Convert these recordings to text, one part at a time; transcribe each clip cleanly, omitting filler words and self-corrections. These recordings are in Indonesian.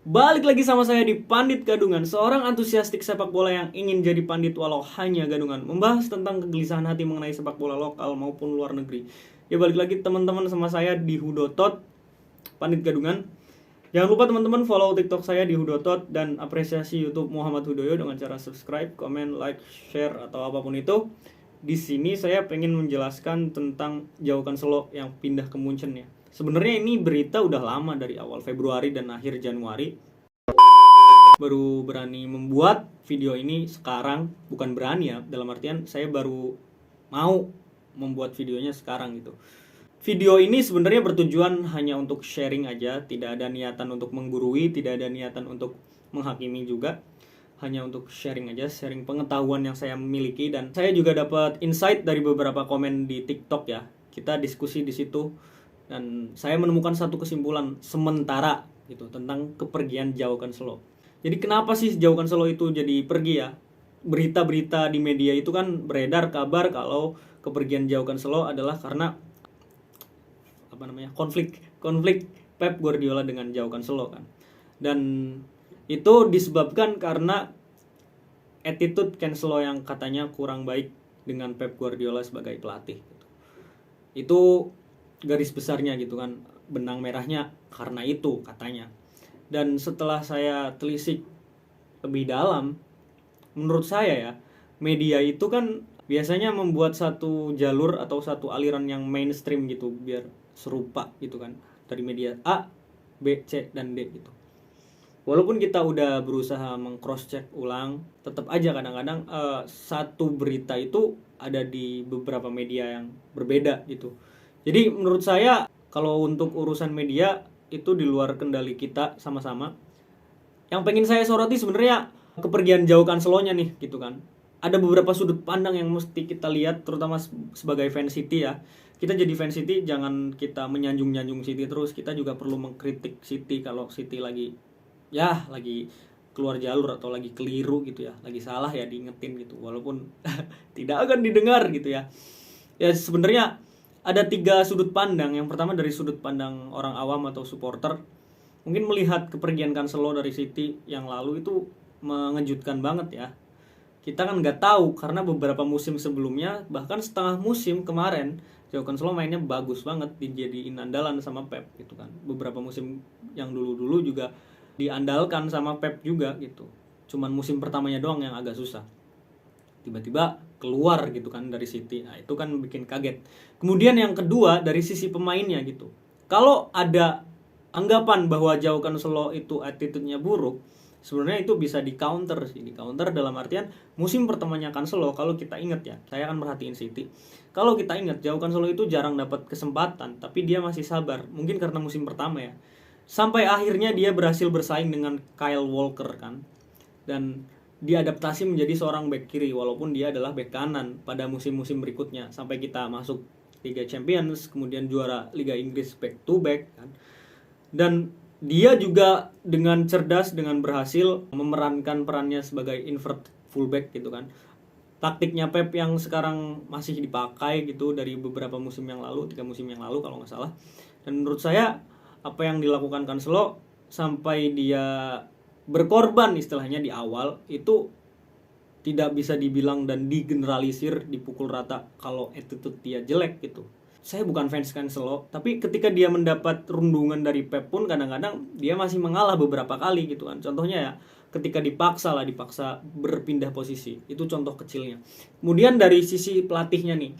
Balik lagi sama saya di Pandit Gadungan, seorang antusiastik sepak bola yang ingin jadi pandit walau hanya gadungan, membahas tentang kegelisahan hati mengenai sepak bola lokal maupun luar negeri. Ya balik lagi teman-teman sama saya di Hudotot, Pandit Gadungan. Jangan lupa teman-teman follow TikTok saya di Hudotot dan apresiasi YouTube Muhammad Hudoyo dengan cara subscribe, komen, like, share atau apapun itu. Di sini saya pengen menjelaskan tentang Jauhkan Selo yang pindah ke Munchen ya. Sebenarnya ini berita udah lama dari awal Februari dan akhir Januari. Baru berani membuat video ini sekarang, bukan berani ya, dalam artian saya baru mau membuat videonya sekarang gitu. Video ini sebenarnya bertujuan hanya untuk sharing aja, tidak ada niatan untuk menggurui, tidak ada niatan untuk menghakimi juga. Hanya untuk sharing aja, sharing pengetahuan yang saya miliki, dan saya juga dapat insight dari beberapa komen di TikTok ya. Kita diskusi di situ dan saya menemukan satu kesimpulan sementara gitu tentang kepergian Jauhkan Selo. Jadi kenapa sih Jauhkan Selo itu jadi pergi ya? Berita-berita di media itu kan beredar kabar kalau kepergian Jauhkan Selo adalah karena konflik Pep Guardiola dengan Jauhkan Selo kan. Dan itu disebabkan karena attitude Ken Selo yang katanya kurang baik dengan Pep Guardiola sebagai pelatih gitu. Itu garis besarnya gitu kan, benang merahnya karena itu katanya. Dan setelah saya telisik lebih dalam, menurut saya ya, media itu kan biasanya membuat satu jalur atau satu aliran yang mainstream gitu biar serupa gitu kan, dari media A, B, C, dan D gitu. Walaupun kita udah berusaha meng-cross check ulang, tetap aja kadang-kadang satu berita itu ada di beberapa media yang berbeda gitu. Jadi menurut saya kalau untuk urusan media itu di luar kendali kita sama-sama. Yang pengen saya soroti sebenarnya kepergian Jauhkan Selonya nih gitu kan. Ada beberapa sudut pandang yang mesti kita lihat, terutama sebagai fans City ya. Kita jadi fans City jangan kita menyanjung-nyanjung City terus, kita juga perlu mengkritik City kalau City lagi keluar jalur atau lagi keliru gitu ya, lagi salah ya diingetin gitu, walaupun tidak akan didengar gitu ya. Ya sebenarnya ada 3 sudut pandang. Yang pertama dari sudut pandang orang awam atau supporter, mungkin melihat kepergian Cancelo dari City yang lalu itu mengejutkan banget ya. Kita kan nggak tahu karena beberapa musim sebelumnya, bahkan setengah musim kemarin, Joao Cancelo mainnya bagus banget, dijadiin andalan sama Pep gitu kan. Beberapa musim yang dulu-dulu juga diandalkan sama Pep juga gitu. Cuman musim pertamanya doang yang agak susah. Tiba-tiba keluar gitu kan dari City. Nah, itu kan bikin kaget. Kemudian yang kedua dari sisi pemainnya gitu. Kalau ada anggapan bahwa Jauhkan Selo itu attitude-nya buruk, sebenarnya itu bisa di counter sih. Di counter dalam artian musim pertamanya Cancelo, kalau kita ingat ya, saya akan merhatiin City. Kalau kita ingat, Jauhkan Selo itu jarang dapat kesempatan, tapi dia masih sabar. Mungkin karena musim pertama ya. Sampai akhirnya dia berhasil bersaing dengan Kyle Walker kan. Dan diadaptasi menjadi seorang back kiri walaupun dia adalah back kanan pada musim-musim berikutnya sampai kita masuk Liga Champions, kemudian juara Liga Inggris back to back kan. Dan dia juga dengan cerdas, dengan berhasil memerankan perannya sebagai invert fullback gitu kan. Taktiknya Pep yang sekarang masih dipakai gitu dari beberapa musim yang lalu, 3 musim yang lalu kalau nggak salah. Dan menurut saya apa yang dilakukan Cancelo sampai dia berkorban istilahnya di awal itu tidak bisa dibilang dan digeneralisir, dipukul rata kalau attitude dia jelek gitu. Saya bukan fans Cancelo, tapi ketika dia mendapat rundungan dari Pep pun kadang-kadang dia masih mengalah beberapa kali gitu kan. Contohnya ya ketika dipaksa berpindah posisi, itu contoh kecilnya. Kemudian dari sisi pelatihnya nih,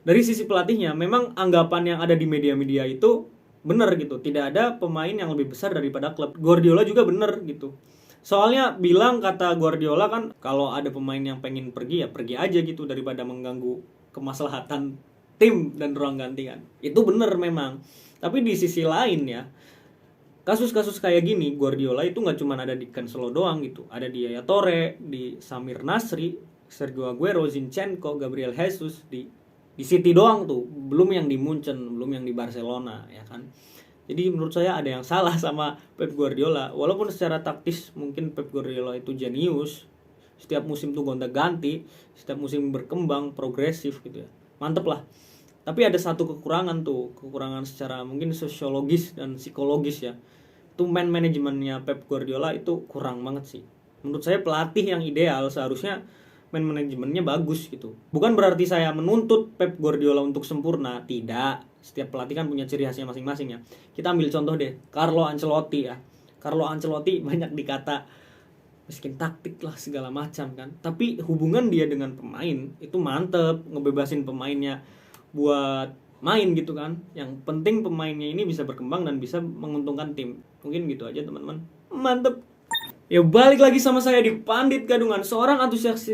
dari sisi pelatihnya memang anggapan yang ada di media-media itu benar gitu, tidak ada pemain yang lebih besar daripada klub. Guardiola juga benar gitu, soalnya bilang kata Guardiola kan kalau ada pemain yang pengen pergi ya pergi aja gitu daripada mengganggu kemaslahatan tim dan ruang ganti kan. Itu benar memang, tapi di sisi lain ya, kasus-kasus kayak gini Guardiola itu nggak cuma ada di Cancelo doang gitu, ada di Yaya Toure, di Samir Nasri, Sergio Aguero, Zinchenko, Gabriel Jesus di City doang tuh, belum yang di Munchen, belum yang di Barcelona ya kan. Jadi menurut saya ada yang salah sama Pep Guardiola. Walaupun secara taktis mungkin Pep Guardiola itu jenius, setiap musim tuh gonta-ganti, setiap musim berkembang, progresif gitu ya, mantep lah. Tapi ada satu kekurangan tuh, kekurangan secara mungkin sosiologis dan psikologis ya. Itu man manajemennya Pep Guardiola itu kurang banget sih. Menurut saya pelatih yang ideal seharusnya man manajemennya bagus gitu. Bukan berarti saya menuntut Pep Guardiola untuk sempurna, tidak. Setiap pelatih kan punya ciri khasnya masing-masing ya. Kita ambil contoh deh, Carlo Ancelotti ya. Carlo Ancelotti banyak dikata miskin taktik lah segala macam kan. Tapi hubungan dia dengan pemain itu mantep, ngebebasin pemainnya buat main gitu kan. Yang penting pemainnya ini bisa berkembang dan bisa menguntungkan tim. Mungkin gitu aja teman-teman. Mantep. Ya balik lagi sama saya di Pandit Gadungan, seorang antusias